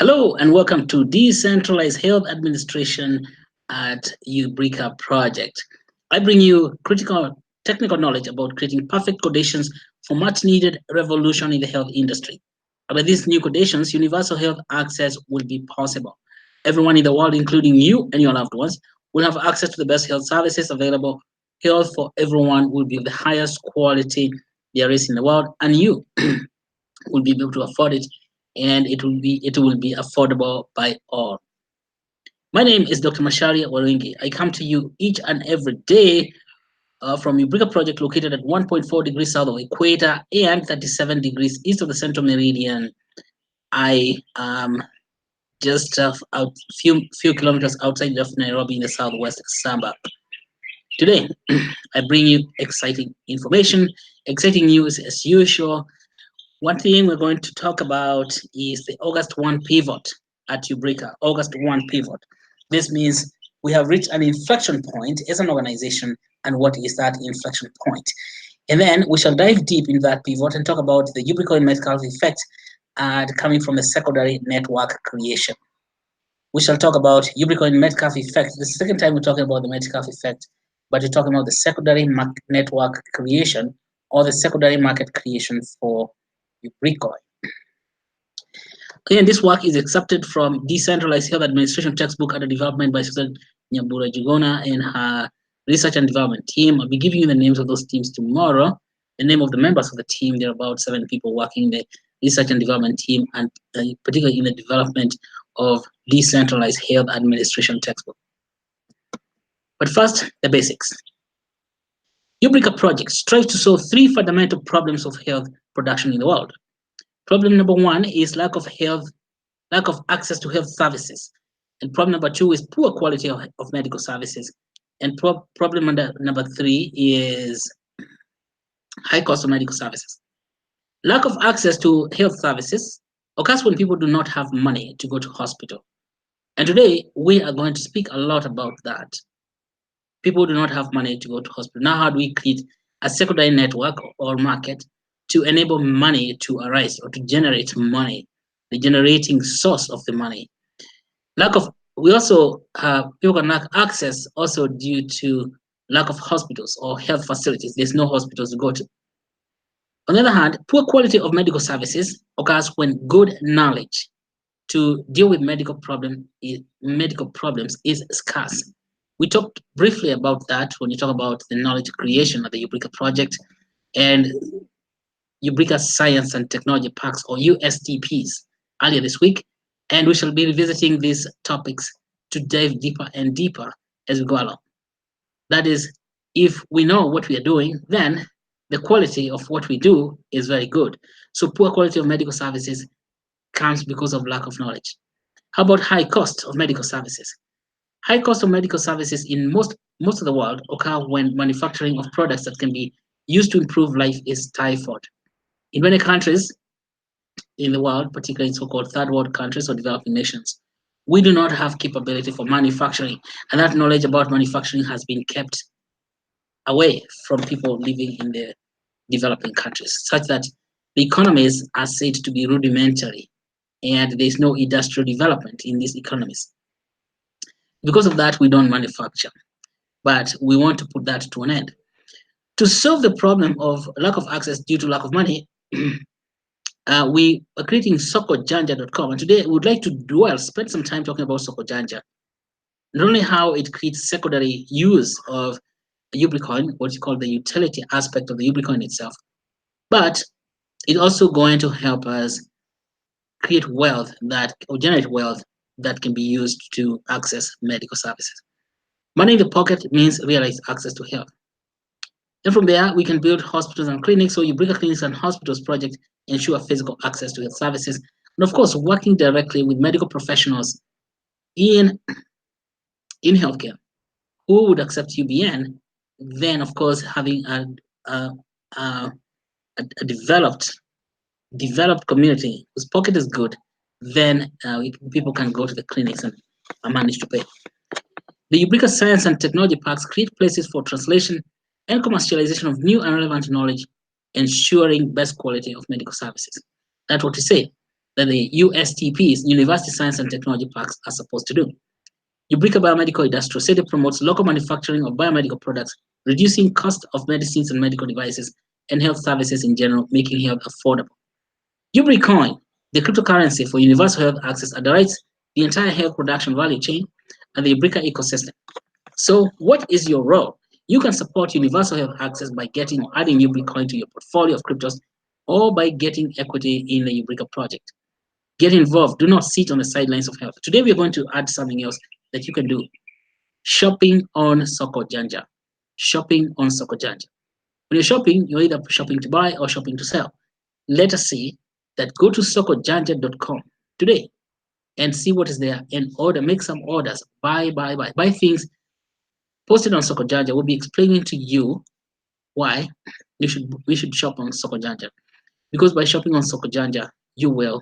Hello and welcome to Decentralized Health Administration at Ubrica project. I bring you critical technical knowledge about creating perfect conditions for much needed revolution in the health industry. And with these new conditions, universal health access will be possible. Everyone in the world, including you and your loved ones, will have access to the best health services available. Health for everyone will be of the highest quality there is in the world, and you will be able to afford it, and it will be affordable by all. My name is Dr. Macharia Waruingi. I come to you each and every day from Ubrica project located at 1.4 degrees south of equator and 37 degrees east of the central meridian. I am just a few kilometers outside of Nairobi in the southwest suburb. Today, I bring you exciting information, exciting news as usual. One thing we're going to talk about is the August 1 pivot at Ubrica. August 1 pivot. This means we have reached an inflection point as an organization, and what is that inflection point? And then we shall dive deep into that pivot and talk about the Ubricoin Metcalfe effect and coming from the secondary network creation. We shall talk about Ubricoin Metcalfe effect. This is the second time we're talking about the Metcalfe effect, but we're talking about the secondary network creation or the secondary market creation for Ubricoin. Again, this work is accepted from Decentralized Health Administration textbook under development by Susan Nyambura Njuguna and her research and development team. I'll be giving you the names of those teams tomorrow. The name of the members of the team, there are about 7 people working in the research and development team, and particularly in the development of Decentralized Health Administration textbook. But first, the basics. Ubrica project strives to solve 3 fundamental problems of health production in the world. Problem number 1 is lack of access to health services. And problem number 2 is poor quality of medical services. And problem number 3 is high cost of medical services. Lack of access to health services occurs when people do not have money to go to hospital. And today we are going to speak a lot about that. People do not have money to go to hospital. Now, how do we create a secondary network or market to enable money to arise or to generate money, the generating source of the money? We also people can lack access also due to lack of hospitals or health facilities. There's no hospitals to go to. On the other hand, poor quality of medical services occurs when good knowledge to deal with medical problems is scarce. We talked briefly about that when you talk about the knowledge creation of the Ubrica project and Ubrica Science and Technology Parks, or USTPs, earlier this week, and we shall be revisiting these topics to dive deeper and deeper as we go along. That is, if we know what we are doing, then the quality of what we do is very good. So poor quality of medical services comes because of lack of knowledge. How about high cost of medical services? High cost of medical services in most of the world occur when manufacturing of products that can be used to improve life is stifled. In many countries in the world, particularly in so-called third world countries or developing nations, we do not have capability for manufacturing, and that knowledge about manufacturing has been kept away from people living in the developing countries, such that the economies are said to be rudimentary and there's no industrial development in these economies. Because of that, we don't manufacture, but we want to put that to an end. To solve the problem of lack of access due to lack of money, we are creating sokojanja.com, and today we would like to spend some time talking about Sokojanja. Not only how it creates secondary use of Ubricoin, what you call the utility aspect of the Ubricoin itself, but it's also going to help us create wealth or generate wealth that can be used to access medical services. Money in the pocket means realized access to health. And from there, we can build hospitals and clinics. So Ubrica Clinics and Hospitals project ensure physical access to health services. And of course, working directly with medical professionals in healthcare who would accept UBN, then of course having a developed community whose pocket is good, then people can go to the clinics and manage to pay. The Ubrica Science and Technology Parks create places for translation and commercialization of new and relevant knowledge, ensuring best quality of medical services. That's what we say. that the USTPs, University Science and Technology Parks, are supposed to do. Ubrica Biomedical Industrial City promotes local manufacturing of biomedical products, reducing cost of medicines and medical devices and health services in general, making health affordable. Ubricoin, the cryptocurrency for universal health access, underwrites the entire health production value chain and the Ubrica ecosystem. So, what is your role? You can support universal health access by getting or adding Ubricoin to your portfolio of cryptos or by getting equity in the Ubrica project. Get involved. Do not sit on the sidelines of health. Today, we are going to add something else that you can do. Shopping on Soko Janja. Shopping on Soko Janja. When you're shopping, you're either shopping to buy or shopping to sell. Let us see that go to sokojanja.com today and see what is there and order, make some orders, buy things posted on Soko Janja. We'll be explaining to you why we should shop on Soko Janja. Because by shopping on Soko Janja, you will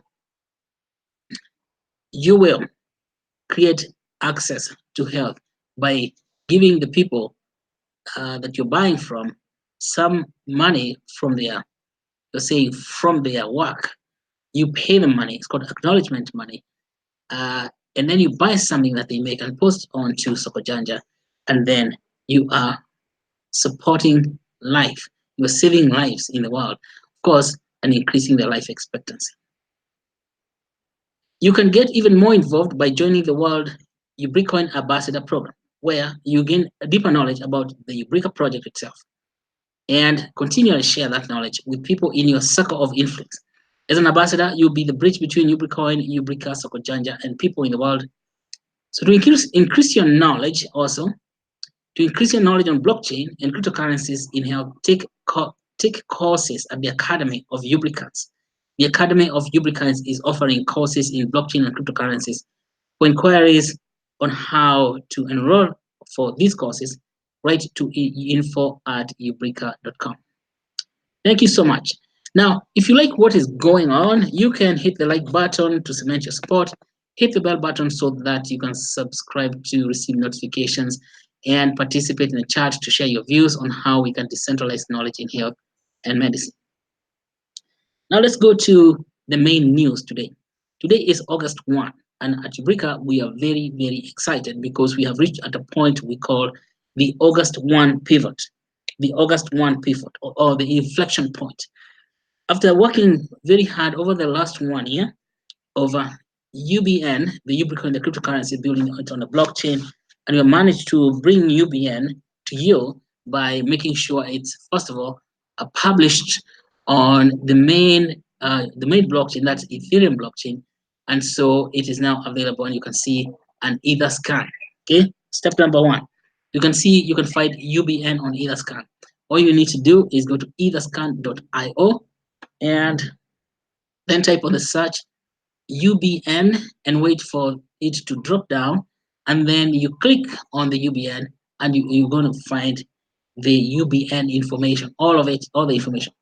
create access to health by giving the people that you're buying from some money from their, let's say, from their work. You pay them money. It's called acknowledgement money. And then you buy something that they make and post onto Sokojanja, and then you are supporting life. You are saving lives in the world, of course, and increasing their life expectancy. You can get even more involved by joining the World Ubricoin Ambassador Program, where you gain a deeper knowledge about the Ubrica project itself and continually share that knowledge with people in your circle of influence. As an ambassador, you'll be the bridge between Ubricoin, Ubrica, Sokojanja, and people in the world. So to increase your knowledge also, to increase your knowledge on blockchain and cryptocurrencies in health, take courses at the Academy of Ubricans. The Academy of Ubricans is offering courses in blockchain and cryptocurrencies. For inquiries on how to enroll for these courses, write to info@ubrica.com. Thank you so much. Now, if you like what is going on, you can hit the like button to cement your support. Hit the bell button so that you can subscribe to receive notifications and participate in the chat to share your views on how we can decentralize knowledge in health and medicine. Now let's go to the main news today. Today is August 1, and at Ubrica, we are very, very excited because we have reached at a point we call the August 1 pivot. The August 1 pivot, or the inflection point. After working very hard over the last 1 year over UBN, the Ubricoin, the cryptocurrency, building it on the blockchain, and we managed to bring UBN to you by making sure it's, first of all, published on the main blockchain, that's Ethereum blockchain, and so it is now available, and you can see an Etherscan. Okay, step number 1. You can find UBN on Etherscan. All you need to do is go to etherscan.io and then type on the search UBN and wait for it to drop down, and then you click on the UBN and you're going to find the UBN information, all the information.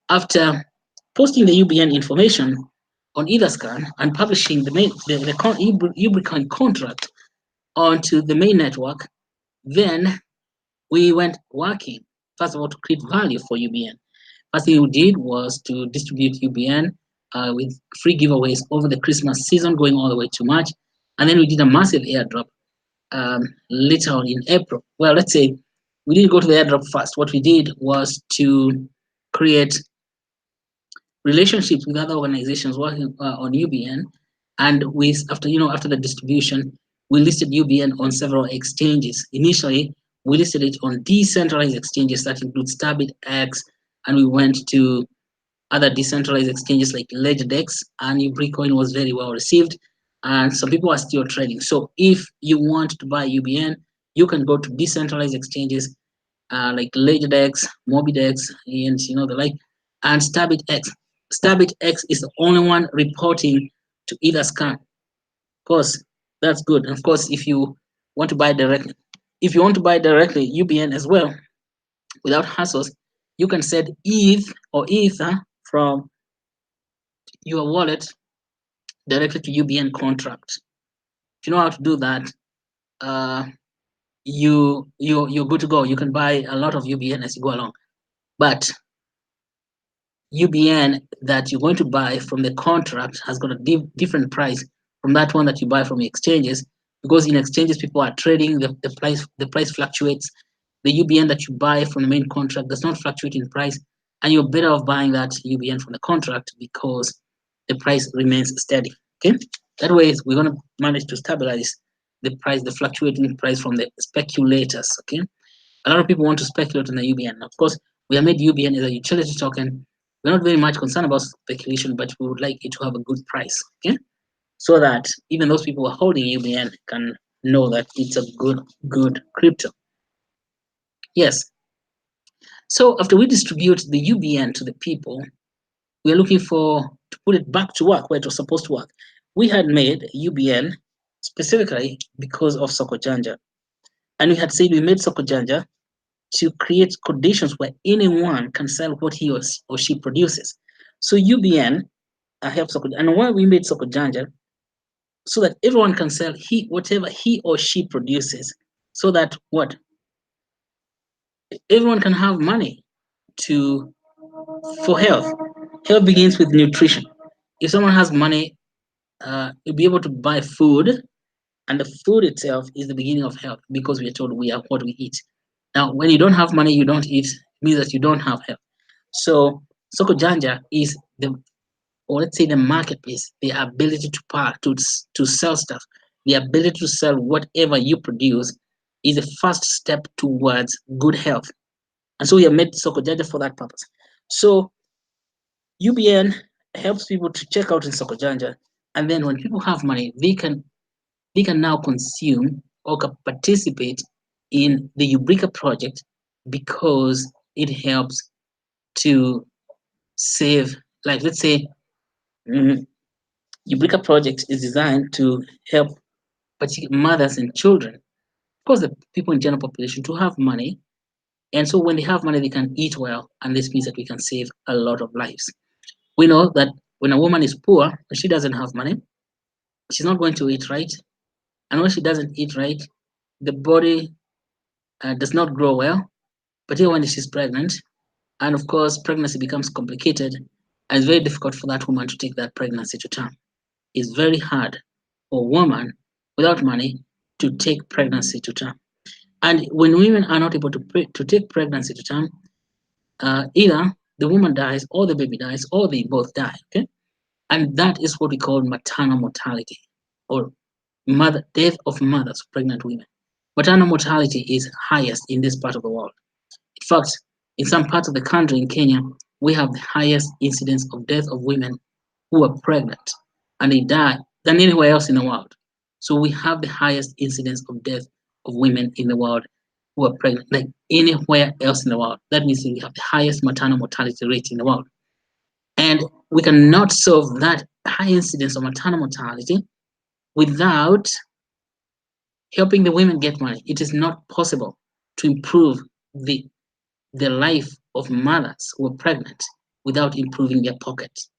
After posting the UBN information on Etherscan and publishing the Ubricoin contract onto the main network, then we went working, first of all, to create value for UBN. First thing we did was to distribute UBN with free giveaways over the Christmas season, going all the way to March. And then we did a massive airdrop later on in April. Well, let's say we didn't go to the airdrop first. What we did was to create relationships with other organizations working on UBN. And after the distribution, we listed UBN on several exchanges. Initially, we listed it on decentralized exchanges that include StabitX, and we went to other decentralized exchanges like LedgerDex, and Ubricoin was very well received, and some people are still trading. So if you want to buy UBN, you can go to decentralized exchanges like LedgerDex, MobiDex, and the like, and StabitX. StabitX is the only one reporting to Etherscan. Of course, that's good. And of course, if you want to buy directly, UBN as well, without hassles, you can send ETH or Ether from your wallet directly to UBN contract. If you know how to do that, you're good to go. You can buy a lot of UBN as you go along. But UBN that you're going to buy from the contract has got a different price from that one that you buy from the exchanges, because in exchanges people are trading, the price fluctuates. The UBN that you buy from the main contract does not fluctuate in price, and you're better off buying that UBN from the contract because the price remains steady. Okay, that way we're going to manage to stabilize the price, the fluctuating price from the speculators. Okay, a lot of people want to speculate on the UBN. Of course, we have made UBN as a utility token. We're not very much concerned about speculation, but we would like it to have a good price. Okay, so that even those people who are holding UBN can know that it's a good crypto. Yes. So after we distribute the UBN to the people, we are looking for to put it back to work where it was supposed to work. We had made UBN specifically because of Sokojanja, and we had said we made Sokojanja to create conditions where anyone can sell what he or she produces. So UBN helps Sokojanja, and why we made Sokojanja so that everyone can sell whatever he or she produces, so that what everyone can have money to for health. Health begins with nutrition. If someone has money, you'll be able to buy food, and the food itself is the beginning of health because we are told we are what we eat. Now, when you don't have money, you don't eat, it means that you don't have health. So, Soko Janja is or let's say the marketplace, the ability to sell stuff, the ability to sell whatever you produce is the first step towards good health. And so we have made Soko Janja for that purpose. So UBN helps people to check out in Soko Janja, and then when people have money, they can now consume or participate in the Ubrica project because it helps to save, like let's say, Ubrica project is designed to help particular mothers and children, of course, the people in general population to have money, and so when they have money, they can eat well, and this means that we can save a lot of lives. We know that when a woman is poor, when she doesn't have money, she's not going to eat right, and when she doesn't eat right, the body does not grow well. But here, when she's pregnant, and of course, pregnancy becomes complicated, and it's very difficult for that woman to take that pregnancy to term. It's very hard for a woman without money to take pregnancy to term. And when women are not able to take pregnancy to term, either the woman dies, or the baby dies, or they both die. Okay, and that is what we call maternal mortality, or death of mothers, pregnant women. Maternal mortality is highest in this part of the world. In fact, in some parts of the country in Kenya, we have the highest incidence of death of women who are pregnant and they die than anywhere else in the world. So we have the highest incidence of death of women in the world who are pregnant, like anywhere else in the world. That means we have the highest maternal mortality rate in the world. And we cannot solve that high incidence of maternal mortality without helping the women get money. It is not possible to improve the life of mothers who are pregnant without improving their pockets.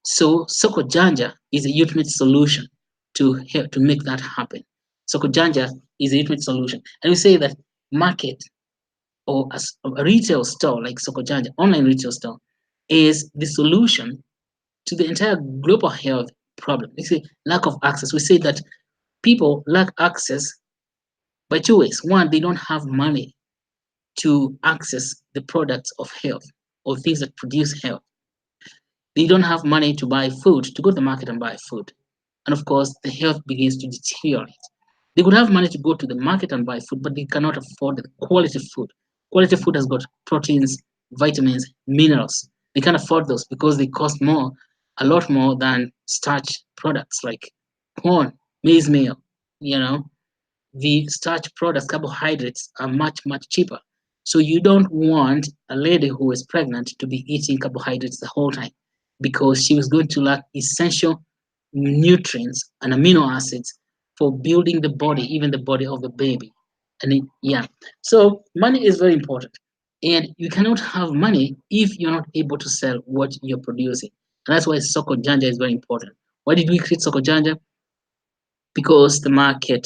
So Soko Janja is a ultimate solution to help to make that happen. Soko Janja is a ultimate solution. And we say that market or a retail store like Soko Janja, online retail store, is the solution to the entire global health problem. We say lack of access. We say that people lack access by two ways. One, they don't have money to access the products of health or things that produce health. They don't have money to buy food, to go to the market and buy food. And of course, the health begins to deteriorate. They could have money to go to the market and buy food, but they cannot afford the quality food. Quality food has got proteins, vitamins, minerals. They can't afford those because they cost more, a lot more than starch products like corn, maize meal. You know, the starch products, carbohydrates are much cheaper. So you don't want a lady who is pregnant to be eating carbohydrates the whole time because she was going to lack essential nutrients and amino acids for building the body, even the body of the baby. Yeah, so money is very important, and you cannot have money if you're not able to sell what you're producing. And that's why Soko Janja is very important. Why did we create Soko Janja? Because the market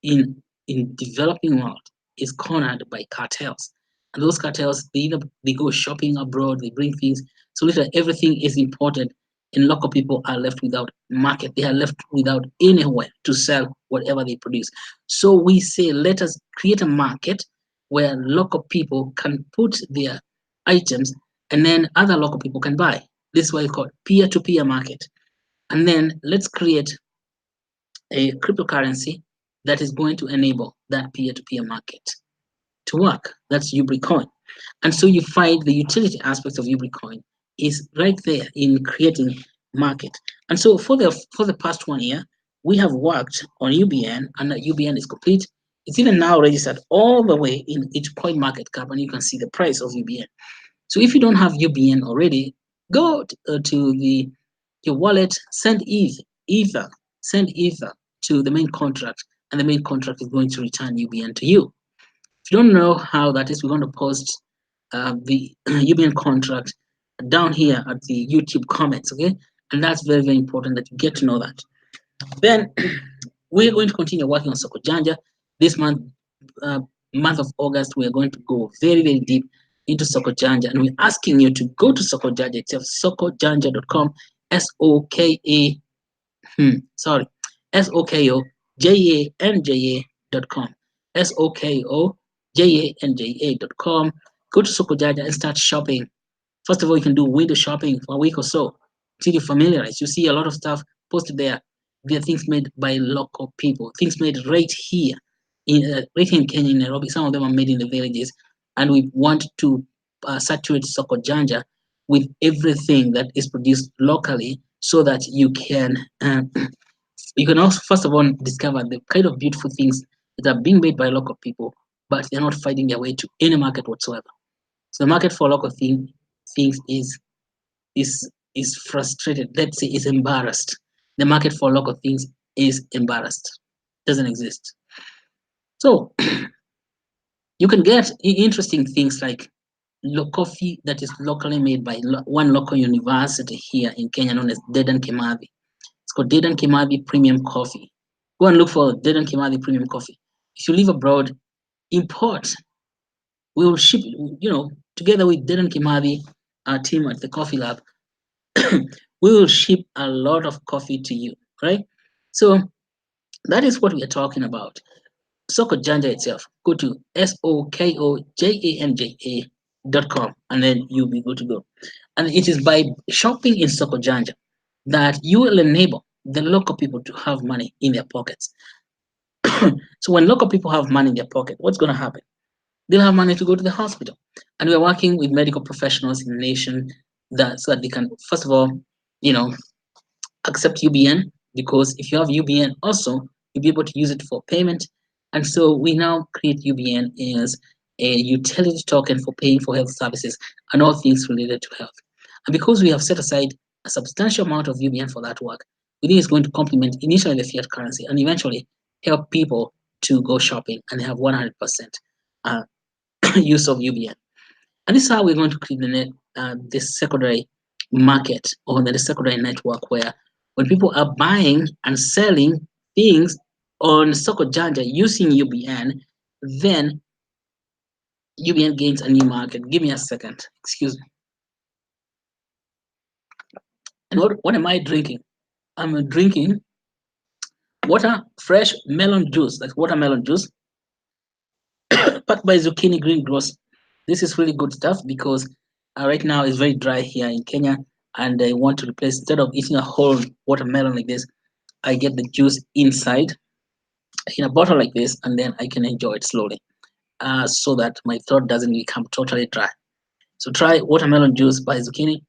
in developing world is cornered by cartels, and those cartels they go shopping abroad, they bring things. So literally everything is imported, and local people are left without market. They are left without anywhere to sell whatever they produce. So we say, let us create a market where local people can put their items, and then other local people can buy. This is what we call peer-to-peer market. And then let's create a cryptocurrency that is going to enable that peer-to-peer market to work. That's Ubricoin. And so you find the utility aspects of Ubricoin is right there in creating market. And so for the past 1 year, we have worked on UBN, and that UBN is complete. It's even now registered all the way in each coin market cap, and you can see the price of UBN. So if you don't have UBN already, go to your wallet, send Ether, send Ether to the main contract, and the main contract is going to return UBN to you. If you don't know how that is, we're going to post the UBN contract down here at the YouTube comments, okay? And that's very, very important that you get to know that. Then we're going to continue working on Sokojanja this month. Month of August, we are going to go very, very deep into Sokojanja, and we're asking you to go to Sokojanja itself, sokojanja.com, S-O-K-A, sorry, SOKOJANJA.com, SOKOJANJA.com. Go to Sokojanja and start shopping. First of all, you can do window shopping for a week or so until you familiarize. You see a lot of stuff posted there. There are things made by local people, things made right here in Kenya, in Nairobi. Some of them are made in the villages, and we want to saturate Sokojanja with everything that is produced locally, so that you can also first of all discover the kind of beautiful things that are being made by local people, but they're not finding their way to any market whatsoever. So the market for local things is frustrated. Let's say is embarrassed. The market for local things is embarrassed. Doesn't exist. So you can get interesting things like coffee that is locally made by one local university here in Kenya known as Dedan Kimathi. It's called Dedan Kimathi Premium Coffee. Go and look for Dedan Kimathi Premium Coffee. If you live abroad, import. We will ship, together with Dedan Kimathi, our team at the Coffee Lab, we will ship a lot of coffee to you, right? So that is what we are talking about. Sokojanja itself, go to SOKOJANJA.com, and then you'll be good to go. And it is by shopping in Sokojanja that you will enable the local people to have money in their pockets. So when local people have money in their pocket, what's going to happen? They'll have money to go to the hospital. And we're working with medical professionals in the nation so that they can, first of all, accept UBN, because if you have UBN also, you'll be able to use it for payment. And so we now create UBN as a utility token for paying for health services and all things related to health. And because we have set aside a substantial amount of UBN for that work, we think it's going to complement initially the fiat currency and eventually help people to go shopping and have 100% use of UBN. And this is how we're going to create this secondary market, or the secondary network, where when people are buying and selling things on Sokojanja using UBN, then UBN gains a new market. Give me a second. Excuse me. And what am I drinking? I'm drinking fresh melon juice. That's watermelon juice packed by Zucchini Green Gross. This is really good stuff because right now it's very dry here in Kenya, and I want to replace, instead of eating a whole watermelon like this, I get the juice inside in a bottle like this, and then I can enjoy it slowly, so that my throat doesn't become totally dry. So try watermelon juice by Zucchini.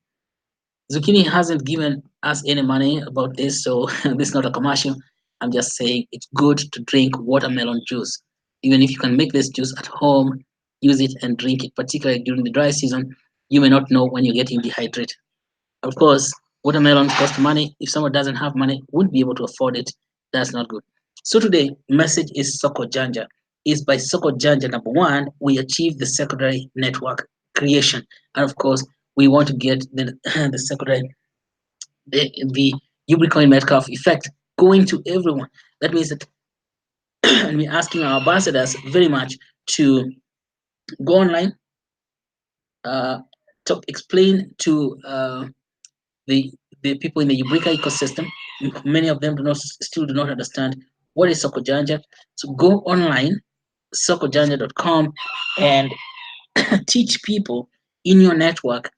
Zucchini hasn't given us any money about this, so this is not a commercial. I'm just saying it's good to drink watermelon juice. Even if you can make this juice at home, use it and drink it, particularly during the dry season. You may not know when you're getting dehydrated. Of course, watermelon costs money. If someone doesn't have money, wouldn't be able to afford it, that's not good. So today, message is Sokojanja. Is by Sokojanja, number one, we achieve the secondary network creation. And of course, we want to get the secondary, the Ubricoin Metcalfe effect going to everyone. That means that and we're asking our ambassadors very much to go online, talk explain to the people in the Ubrica ecosystem. Many of them still do not understand what is Sokojanja. So go online, sokojanja.com, and teach people in your network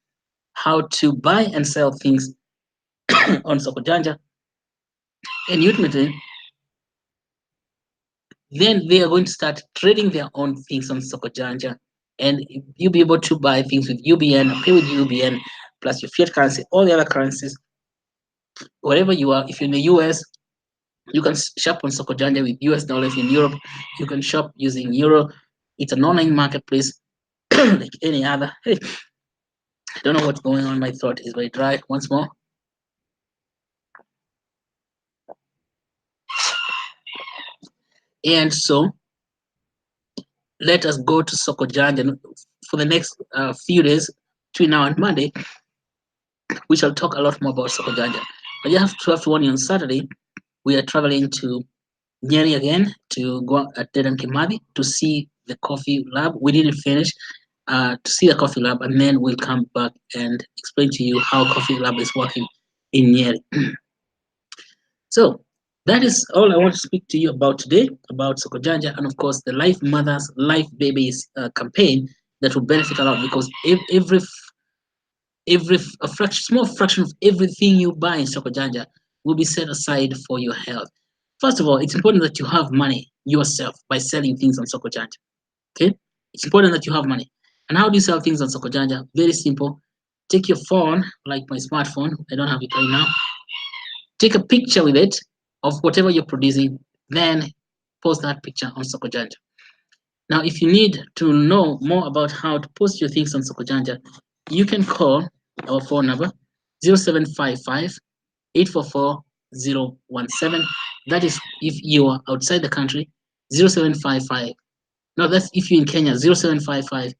how to buy and sell things on Sokojanja, and ultimately, then they are going to start trading their own things on Sokojanja, and you'll be able to buy things with UBN, pay with UBN, plus your fiat currency, all the other currencies, wherever you are. If you're in the US, you can shop on Sokojanja with US dollars. In Europe, you can shop using Euro. It's an online marketplace like any other. Hey, I don't know what's going on. My throat is very dry. Once more. And so let us go to Sokojanja for the next few days between now and Monday. We shall talk a lot more about Sokojanja. But you have to warn you, on Saturday, we are traveling to Nyeri again to go at Dedan Kimathi to see the coffee lab. We didn't finish to see the coffee lab, and then we'll come back and explain to you how coffee lab is working in Nyeri. So that is all I want to speak to you about today, about Sokojanja, and of course the Life Mothers, Life Babies campaign that will benefit a lot, because small fraction of everything you buy in Sokojanja will be set aside for your health. First of all, it's important that you have money yourself by selling things on Sokojanja. Okay, it's important that you have money. And how do you sell things on Sokojanja? Very simple. Take your phone, like my smartphone. I don't have it right now. Take a picture with it of whatever you're producing, then post that picture on Sokojanja. Now, if you need to know more about how to post your things on Sokojanja, you can call our phone number 0755 844 017. That is if you are outside the country, 0755. No, that's if you're in Kenya, 0755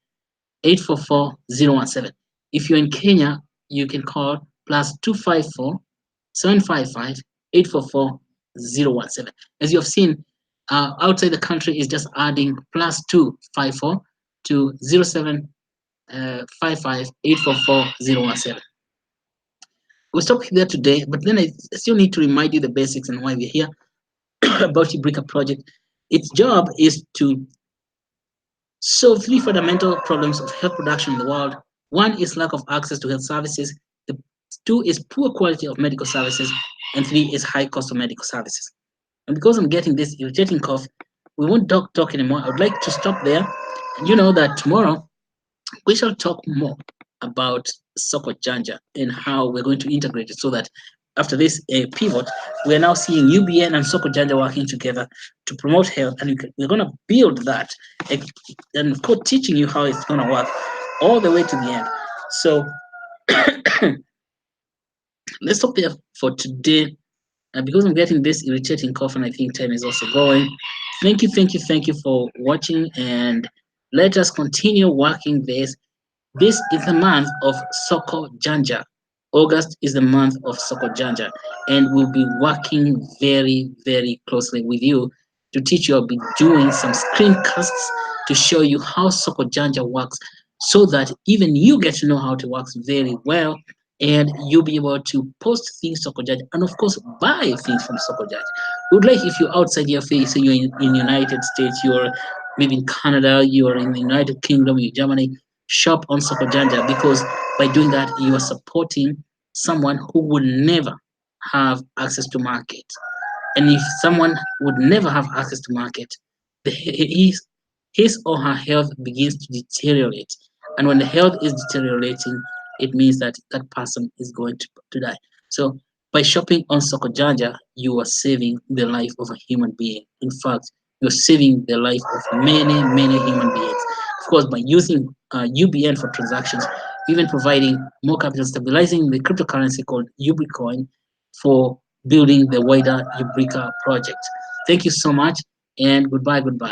844 017. If you're in Kenya, you can call plus 254 755 844 017. As you have seen, outside the country is just adding plus 254 to 0755 844 017. We'll stop there today, but then I still need to remind you the basics and why we're here about the Ubrica project. Its job is to solve three fundamental problems of health production in the world. One is lack of access to health services. The two is poor quality of medical services. And three is high cost of medical services. And because I'm getting this irritating cough, we won't talk anymore. I would like to stop there. And you know that tomorrow we shall talk more about Sokojanja and how we're going to integrate it, so that after this pivot, we are now seeing UBN and Sokojanja working together to promote health, and we're going to build that and teaching you how it's going to work all the way to the end. So let's stop there for today. Because I'm getting this irritating cough, and I think time is also going. Thank you for watching, and let us continue working this. This is the month of Sokojanja. August is the month of Sokojanja, and we'll be working very, very closely with you to teach you. I'll be doing some screencasts to show you how Sokojanja works, so that even you get to know how it works very well, and you'll be able to post things Sokojanja, and of course buy things from Sokojanja. We would like, if you're outside your face, so you're in the United States, you're maybe in Canada, you're in the United Kingdom, you're Germany, shop on Sokojanja, because by doing that you are supporting someone who would never have access to market. And if someone would never have access to market, his or her health begins to deteriorate. And when the health is deteriorating, it means that that person is going to die. So by shopping on Sokojanja, you are saving the life of a human being. In fact, you're saving the life of many, many human beings. Of course, by using UBN for transactions, even providing more capital, stabilizing the cryptocurrency called Ubricoin for building the wider Ubrica project. Thank you so much, and goodbye.